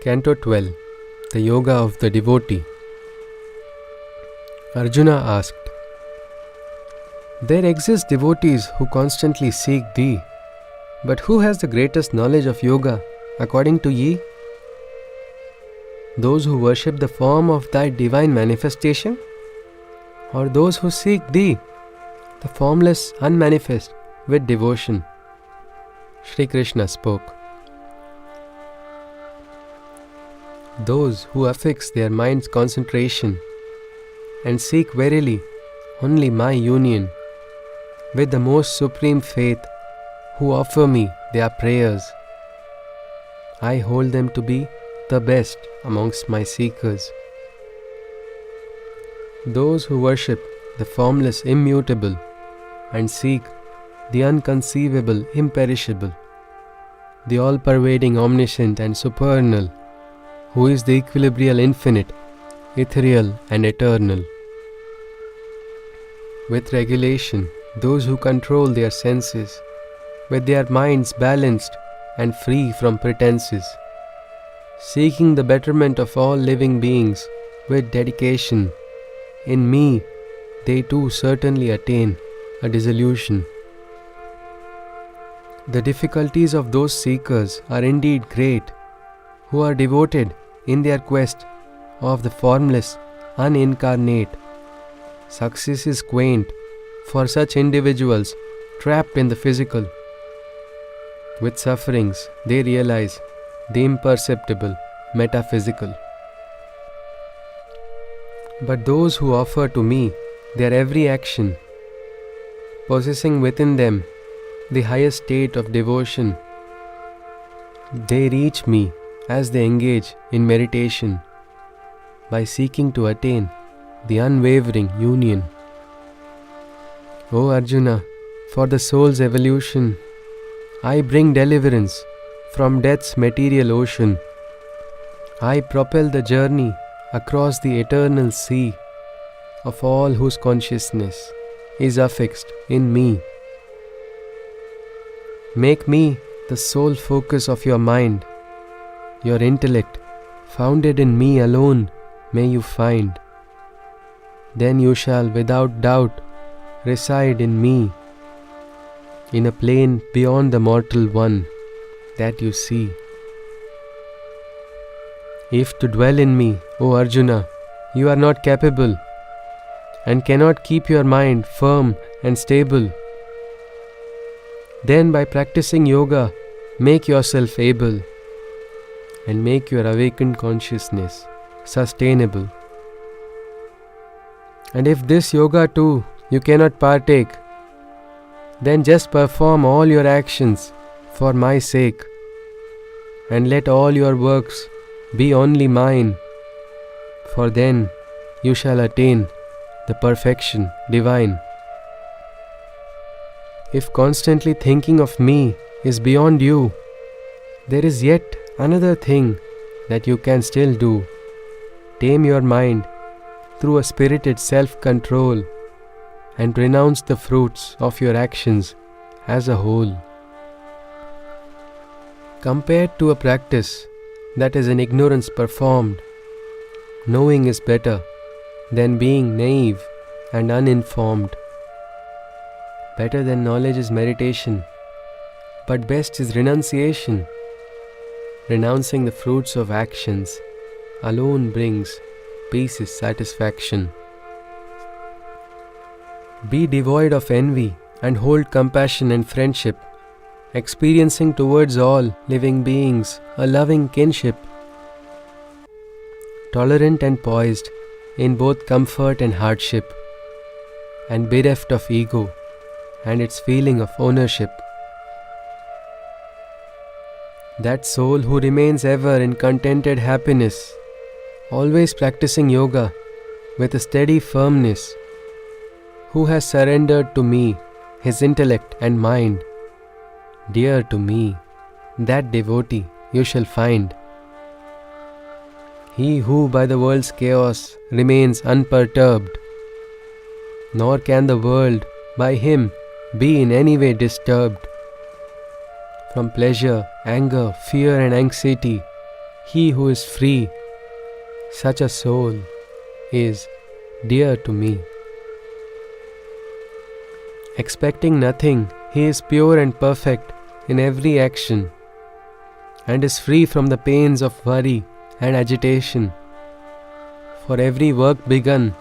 Canto 12, the Yoga of the Devotee. Arjuna asked, There exist devotees who constantly seek thee, but who has the greatest knowledge of yoga, according to ye? Those who worship the form of thy divine manifestation? Or those who seek thee, the formless, unmanifest, with devotion? Shri Krishna spoke. Those who affix their mind's concentration and seek verily only my union with the most supreme faith, who offer me their prayers, I hold them to be the best amongst my seekers. Those who worship the formless immutable and seek the unconceivable imperishable, the all-pervading omniscient and supernal, who is the equilibrial infinite, ethereal and eternal. With regulation, those who control their senses, with their minds balanced and free from pretenses, seeking the betterment of all living beings with dedication, in me they too certainly attain a dissolution. The difficulties of those seekers are indeed great, who are devoted in their quest of the formless, unincarnate. Success is quaint for such individuals trapped in the physical. With sufferings, they realize the imperceptible, metaphysical. But those who offer to me their every action, possessing within them the highest state of devotion, they reach me as they engage in meditation by seeking to attain the unwavering union. O Arjuna, for the soul's evolution, I bring deliverance from death's material ocean. I propel the journey across the eternal sea of all whose consciousness is affixed in me. Make me the sole focus of your mind. Your intellect, founded in me alone, may you find. Then you shall without doubt reside in me, in a plane beyond the mortal one that you see. If to dwell in me, O Arjuna, you are not capable and cannot keep your mind firm and stable, then by practicing yoga, make yourself able and make your awakened consciousness sustainable. And if this yoga too you cannot partake, then just perform all your actions for my sake, and let all your works be only mine, for then you shall attain the perfection divine. If constantly thinking of me is beyond you, there is yet another thing that you can still do. Tame your mind through a spirited self-control and renounce the fruits of your actions as a whole. Compared to a practice that is in ignorance performed, knowing is better than being naive and uninformed. Better than knowledge is meditation, but best is renunciation. Renouncing the fruits of actions alone brings peace's satisfaction. Be devoid of envy and hold compassion and friendship, experiencing towards all living beings a loving kinship. Tolerant and poised in both comfort and hardship, and bereft of ego and its feeling of ownership. That soul who remains ever in contented happiness, always practicing yoga with a steady firmness, who has surrendered to me his intellect and mind, dear to me, that devotee you shall find. He who by the world's chaos remains unperturbed, nor can the world by him be in any way disturbed. From pleasure, anger, fear and anxiety, he who is free, such a soul is dear to me. Expecting nothing, he is pure and perfect in every action, and is free from the pains of worry and agitation. For every work begun,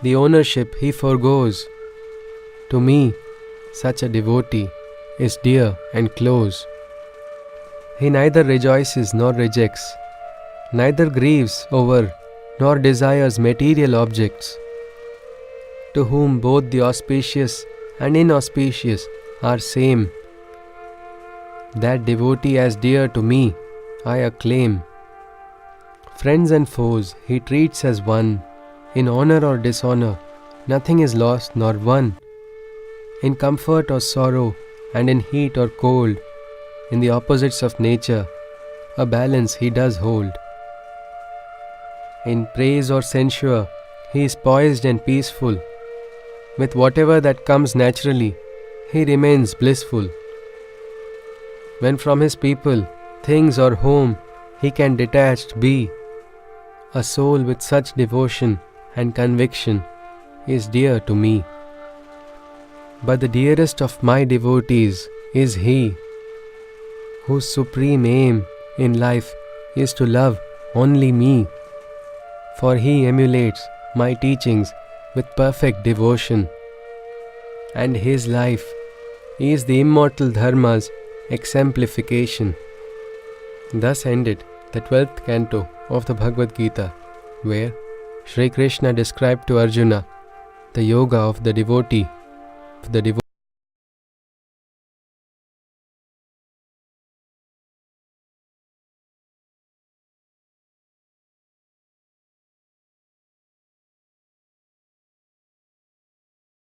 the ownership he forgoes. To me, such a devotee is dear and close. He neither rejoices nor rejects, neither grieves over nor desires material objects. To whom both the auspicious and inauspicious are same, that devotee as dear to me I acclaim. Friends and foes he treats as one. In honor or dishonor, nothing is lost nor won. In comfort or sorrow, and in heat or cold, in the opposites of nature, a balance he does hold. In praise or censure, he is poised and peaceful. With whatever that comes naturally, he remains blissful. When from his people, things or home, he can detached be, a soul with such devotion and conviction is dear to me. But the dearest of my devotees is he whose supreme aim in life is to love only me, for he emulates my teachings with perfect devotion, and his life is the immortal dharma's exemplification. Thus ended the 12th canto of the Bhagavad Gita, where Shri Krishna described to Arjuna the yoga of the devotee,